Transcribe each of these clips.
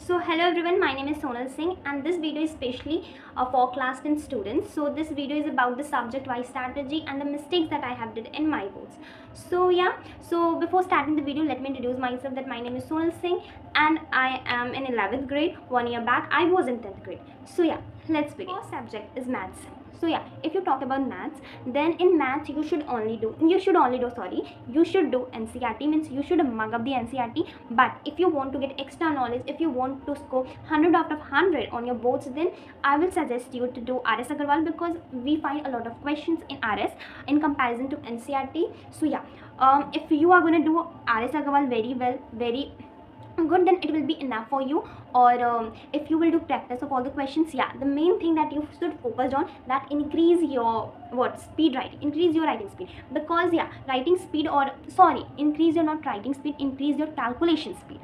So hello everyone, my name is SonalSingh and this video is specially for class 10 students. So this video is about the subject wise strategy and the mistakes that I have did in my boards. So before starting the video, let me introduce myself that my name is SonalSingh and I am in 11th grade. 1 year back I was in 10th grade. So let's begin. First subject is maths. If you talk about maths, then in maths you should do NCERT, means you should mug up the NCERT. But if you want to get extra knowledge, if you want to score 100 out of 100 on your boards, then I will suggest you to do RS Agarwal, because we find a lot of questions in RS in comparison to NCERT. If you are going to do RS Agarwal very well, very good, then it will be enough for you. Or if you will do practice of all the questions, the main thing that you should focus on, that increase your speed writing, increase your writing speed, because writing speed, or sorry, increase your not writing speed, increase your calculation speed,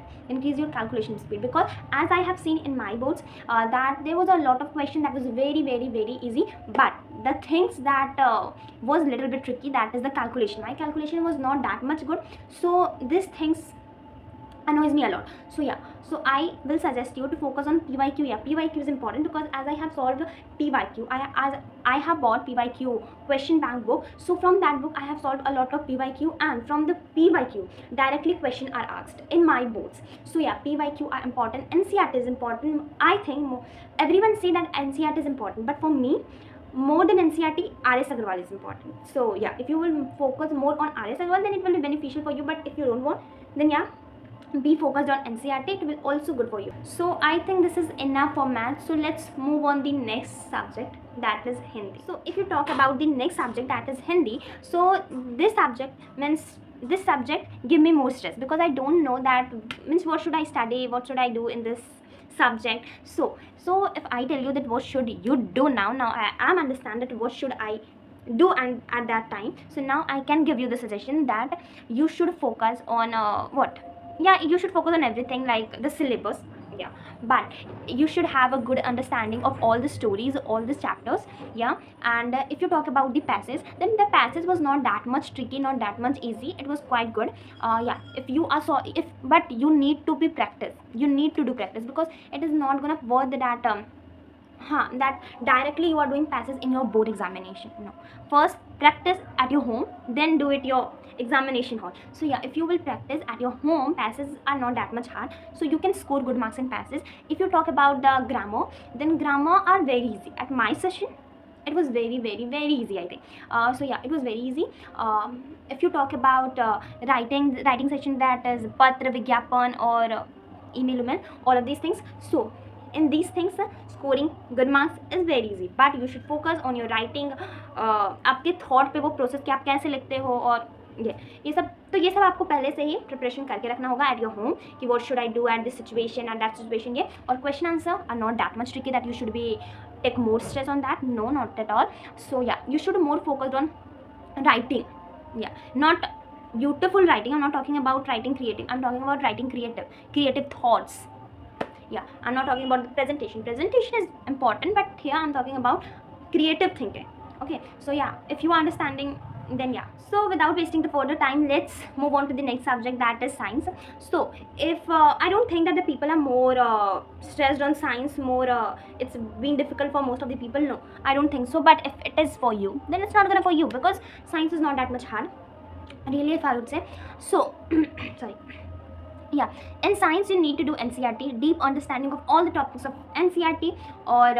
because as I have seen in my boards, that there was a lot of question that was very easy, but the things that was little bit tricky, that is the calculation. My calculation was not that much good, so these things annoys me a lot. So I will suggest you to focus on PYQ. PYQ is important, because as I have solved PYQ, I have bought PYQ question bank book. So from that book I have solved a lot of PYQ, and from the PYQ directly question are asked in my boards. PYQ are important. NCERT is important. I think everyone say that NCERT is important, but for me, more than NCERT, RS Agarwal is important. So if you will focus more on RS Agarwal, then it will be beneficial for you. But if you don't want, then be focused on NCERT, it will also good for you. So I think this is enough for maths. So let's move on the next subject, that is Hindi. So if you talk about the next subject, that is Hindi, so this subject give me more stress, because I don't know that means what should I study, what should I do in this subject. So if I tell you that what should you do, now I am understand that what should I do, and at that time, so now I can give you the suggestion that you should focus on you should focus on everything like the syllabus, but you should have a good understanding of all the stories, all the chapters. And if you talk about the passage, then the passage was not that much tricky, not that much easy, it was quite good. If you are but you need to be practice, you need to do practice, because it is not gonna worth that that directly you are doing passes in your board examination. No, first practice at your home, then do it your examination hall. So if you will practice at your home, passes are not that much hard, so you can score good marks in passes. If you talk about the grammar, then grammar are very easy. At my session it was very easy, I think. It was very easy. If you talk about writing section, that is patra, vigyapan, or email, all of these things. So in these things, scoring good marks is very easy, but you should focus on your writing, आपके thought पे वो process कि आप कैसे लिखते हो, और ये सब आपको पहले से ही प्रिपरेशन करके रखना होगा at your home, कि what should I do at this situation, at that situation. और question answer are not that much tricky that you should be take more stress on that. No, not at all. So you should more focused on writing. Not beautiful writing, I'm not talking about writing creative, I'm talking about writing creative thoughts. I'm not talking about the presentation is important, but here I'm talking about creative thinking. Okay, so if you are understanding, then so without wasting the further time, let's move on to the next subject, that is science. So if I don't think that the people are more stressed on science, more it's been difficult for most of the people. No, I don't think so. But if it is for you, then it's not gonna for you, because science is not that much hard, really, if I would say so. Sorry. In science you need to do NCERT, deep understanding of all the topics of NCERT, or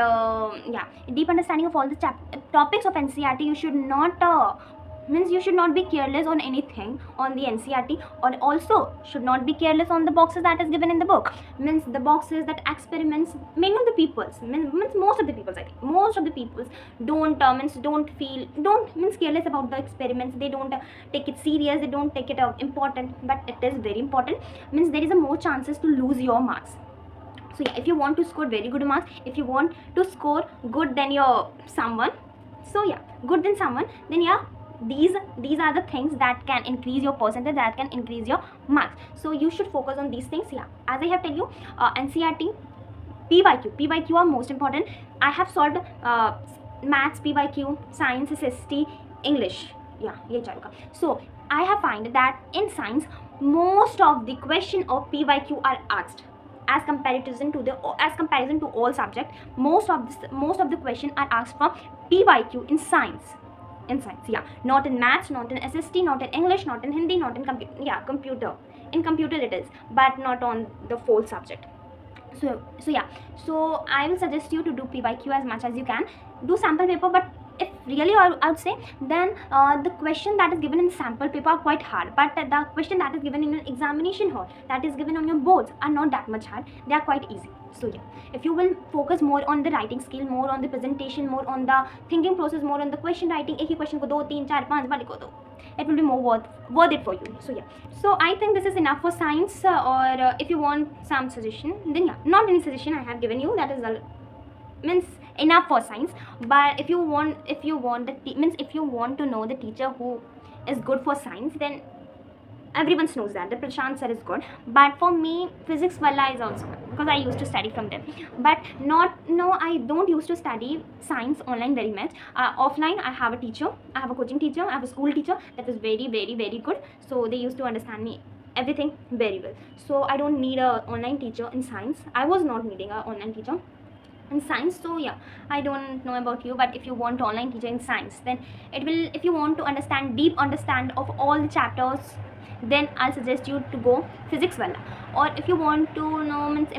deep understanding of all the topics of NCERT. You should not you should not be careless on anything on the NCERT, or also should not be careless on the boxes that is given in the book. Means the boxes that experiments, many of the peoples, means most of the peoples, I think most of the peoples don't careless about the experiments. They don't take it serious, they don't take it important, but it is very important. Means there is a more chances to lose your marks. So if you want to score very good marks, if you want to score good than your someone, good than someone, then these are the things that can increase your percentage, that can increase your marks. So you should focus on these things. As I have tell you, NCERT, PYQ are most important. I have solved maths, PYQ, science, SST, English. So I have find that in science most of the question of PYQ are asked as comparison to all subject. Most of the question are asked from PYQ in science. In science, yeah, not in maths, not in SST, not in English, not in Hindi, not in computer. In computer it is, but not on the full subject. So I will suggest you to do PYQ as much as you can. Do sample paper, but if really I would say, then the question that is given in sample paper are quite hard, but the question that is given in an examination hall, that is given on your boards, are not that much hard. They are quite easy. So yeah, if you will focus more on the writing skill, more on the presentation, more on the thinking process, more on the question writing, एक ही question को 2 3 4 5 बार लिखो तो it will be more worth it for you. So yeah, so I think this is enough for science. Or if you want some suggestion, then yeah, not any suggestion I have given you, that is means enough for science. But if you want if you want to know the teacher who is good for science, then everyone knows that the Prashant sir is good. But for me, physics wala is also good, because I used to study from them. But I don't used to study science online very much. Offline, I have a teacher, I have a coaching teacher, I have a school teacher that was very very very good. So they used to understand me everything very well. So I don't need a online teacher in science. I was not needing a online teacher in science. So yeah, I don't know about you, but if you want online teacher in science, then it will, if you want to deep understand of all the chapters, then I'll suggest you to go physics wala. Or if you want to know means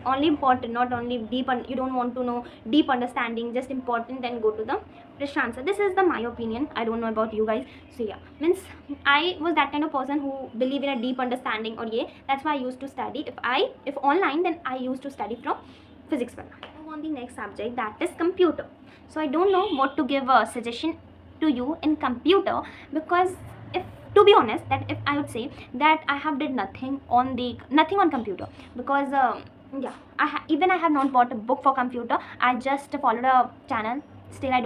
only important, not only deep, you don't want to know deep understanding, just important, then go to the Prashant sir. This is my opinion. I don't know about you guys. So yeah, means I was that kind of person who believe in a deep understanding, or yeah, that's why I used to study. If online, then I used to study from physics wala. On the next subject, that is computer. So I don't know what to give a suggestion to you in computer, because if, to be honest, that if I would say that I have did nothing on computer, because yeah, I have not bought a book for computer. I just followed a channel. Still I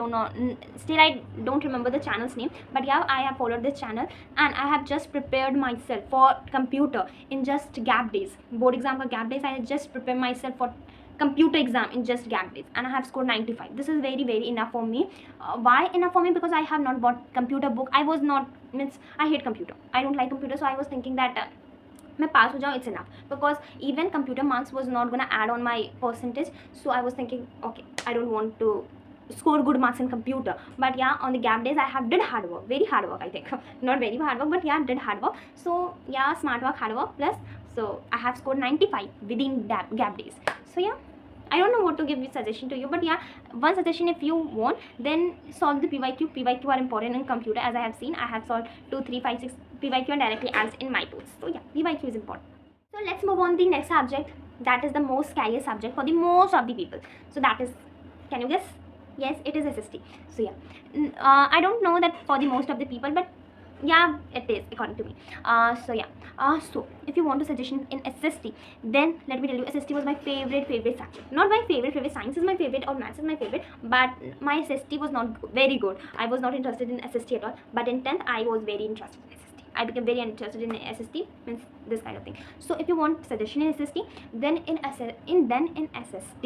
don't remember the channel's name, but yeah, I have followed this channel, and I have just prepared myself for computer in just gap days. Board exam for gap days, I just prepared myself for computer exam in just gap days, and I have scored 95. This is very very enough for me. Why enough for me? Because I have not bought computer book. I was not, means I hate computer, I don't like computer. So I was thinking that मैं pass हो जाऊँ, it's enough, because even computer marks was not gonna add on my percentage. So I was thinking, okay, I don't want to score good marks in computer. But yeah, on the gap days I have did hard work, very hard work, I think. Not very hard work, but yeah, did hard work. So yeah, smart work, hard work plus, so I have scored 95 within gap days. So yeah, I don't know what to give you suggestion to you, but yeah, one suggestion, if you want, then solve the PYQ are important in computer. As I have seen, I have solved 2 3 5 6 PYQ and directly asked in my tools. So yeah, PYQ is important. So let's move on to the next subject, that is the most scariest subject for the most of the people. So that is, can you guess? Yes, it is SST. So yeah, I don't know that for the most of the people, but yeah, it is according to me. So yeah, so if you want a suggestion in SST, then let me tell you, SST was my favorite subject. Not my favorite, science is my favorite or maths is my favorite, but my SST was not very good. I was not interested in SST at all, but in 10th I was very interested in SST. I became very interested in SST, means this kind of thing. So if you want suggestion in SST, then in SST,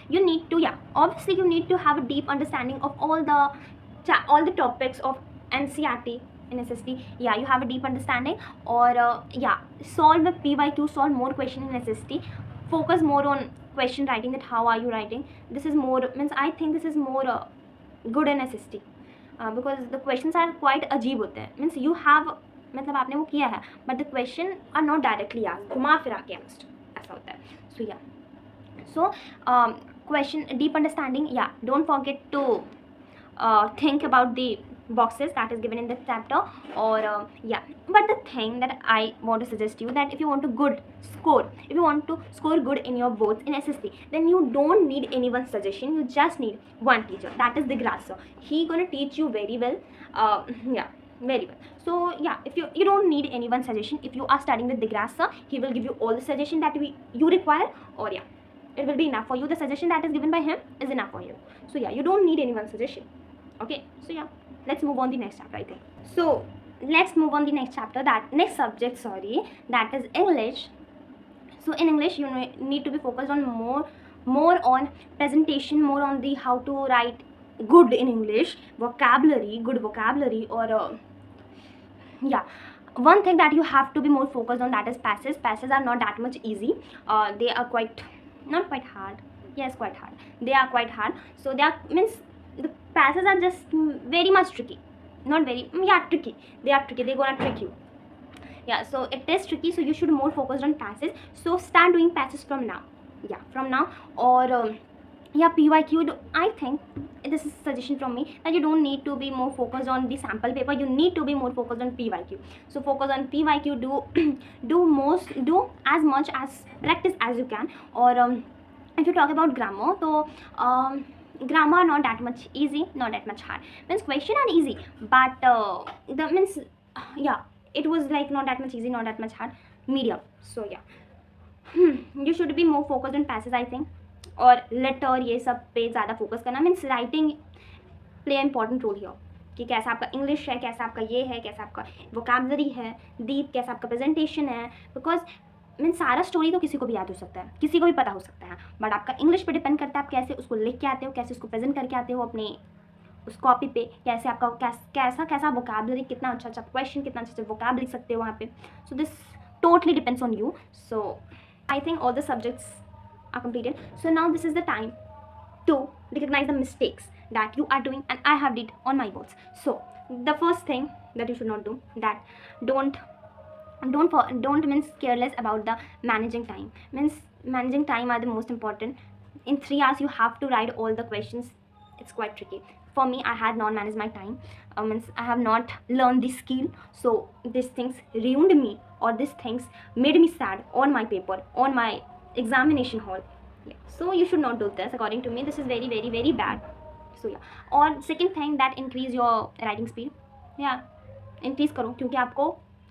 you need to, obviously you need to have a deep understanding of all the topics of NCERT in SST. Yeah, you have a deep understanding, or solve the PYQ, solve more question in SST, focus more on question writing, that how are you writing. This is more, means I think this is more good in SST, because the questions are quite अजीब होते हैं. Means you have, मतलब आपने वो किया है, but the question are not directly asked, घुमा फिरा के asked, ऐसा होता है. So yeah, so question deep understanding, yeah, don't forget to think about the boxes that is given in this chapter, or yeah. But the thing that I want to suggest you, that if you want to score good in your boards in SST, then you don't need anyone's suggestion, you just need one teacher, that is the Grass sir. He gonna teach you very well, yeah, very well. So yeah, if you don't need anyone's suggestion, if you are studying with the Grass sir, he will give you all the suggestion that you require, or yeah, it will be enough for you. The suggestion that is given by him is enough for you. So yeah, you don't need anyone's suggestion. Okay, so yeah, let's move on the next chapter, I think. So let's move on the next chapter, next subject, that is English. So in English, you need to be focused on more on presentation, more on the how to write good in English, good vocabulary, or yeah, One thing that you have to be more focused on, that is passes. Passes are not that much easy. They are quite, not quite hard, yes, quite hard. They are quite hard. So they are, means the passes are just very much tricky, not very, yeah, tricky. They are tricky, they're gonna trick you. Yeah, so it is tricky, so you should more focused on passes. So start doing passes from now. Yeah, from now. Or yeah, pyq, I think this is suggestion from me, that you don't need to be more focused on the sample paper, you need to be more focused on pyq. So focus on pyq, do do as much as practice as you can. Or if you talk about grammar, so grammar not that much easy, not that much hard. Means question are easy, but the means yeah, it was like not that much easy, not that much hard, medium. So yeah, you should be more focused on passes, I think. और letter ये सब पे ज़्यादा focus करना, means writing play important role here, कि कैसा आपका English है, कैसा आपका ये है, कैसा आपका वोकैबलरी है, डीप कैसा आपका प्रेजेंटेशन है. बिकॉज मीन्स सारा स्टोरी तो किसी को भी याद हो सकता है, किसी को भी पता हो सकता है, बट आपका इंग्लिश पे डिपेंड करता है आप कैसे उसको लिख के आते हो, कैसे उसको प्रेजेंट करके आते हो अपने उस कॉपी पे, कैसे आपका कैसा कैसा वोकैबलरी, कितना अच्छा अच्छा क्वेश्चन, कितना अच्छा अच्छा वोकैब लिख सकते हो वहाँ पे. So this totally depends on you. So I think all the subjects are completed. So now this is the time to recognize the mistakes that you are doing and I have did on my boards. So the first thing that you should not do, that don't means careless about the managing time. Means managing time are the most important. In 3 hours you have to write all the questions. It's quite tricky. For me, I had not managed my time. Means I have not learned this skill. So these things ruined me, or these things made me sad on my paper, on my examination hall. Yeah. So you should not do this. According to me, this is very very very bad. So yeah. और second thing, that increase your writing speed. Yeah, increase करो, क्योंकि आपको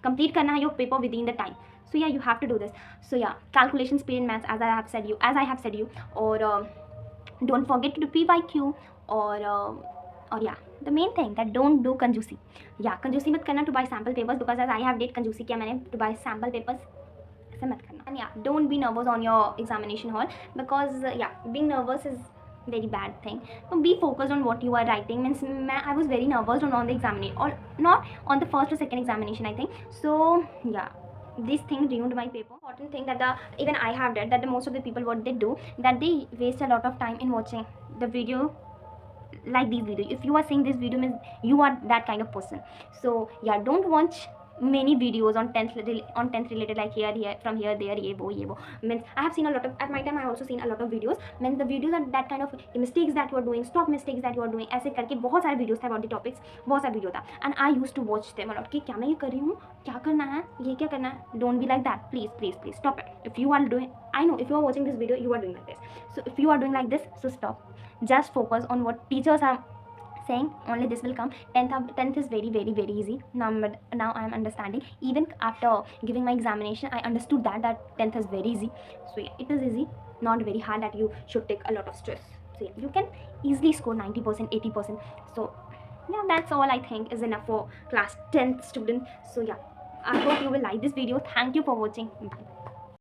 complete करना है your paper within the time. So yeah, you have to do this. So yeah, calculation speed in maths, as I have said you, or don't forget to do PYQ. Or yeah, the main thing, that don't do कंजूसी. Yeah, कंजूसी मत करना to buy sample papers, because as I have did कंजूसी किया मैंने to buy sample papers, ऐसे मत करना. And yeah, don't be nervous on your examination hall, because yeah, being nervous is very bad thing. So be focused on what you are writing. Means I was very nervous on the examination, or not on the first or second examination, I think. So yeah, this thing ruined my paper. Important thing that even I have did, that the most of the people, what they do, that they waste a lot of time in watching the video, like these videos. If you are seeing this video, means you are that kind of person. So yeah, don't watch many videos on 10th related, like here from here there, ye wo. Means I have seen a lot of, at my time I also seen a lot of videos. Means the videos are that kind of mistakes that you are doing, stop mistakes that you are doing, ऐसे करके बहुत सारे videos थे about the topics, बहुत सारे video था. And I used to watch them a lot, कि क्या मैं ये कर रही हूँ, क्या करना है, ये क्या करना है. Don't be like that, please stop it. If you are doing, I know if you are watching this video, you are doing like this. So if you are doing like this, so stop. Just focus on what teachers are saying, only this will come. 10th is very very very easy now. Now I am understanding, even after giving my examination I understood that 10th is very easy. So yeah, it is easy, not very hard that you should take a lot of stress. So yeah, you can easily score 90%, 80%. So yeah, that's all I think is enough for class 10th student. So yeah, I hope you will like this video. Thank you for watching. Bye.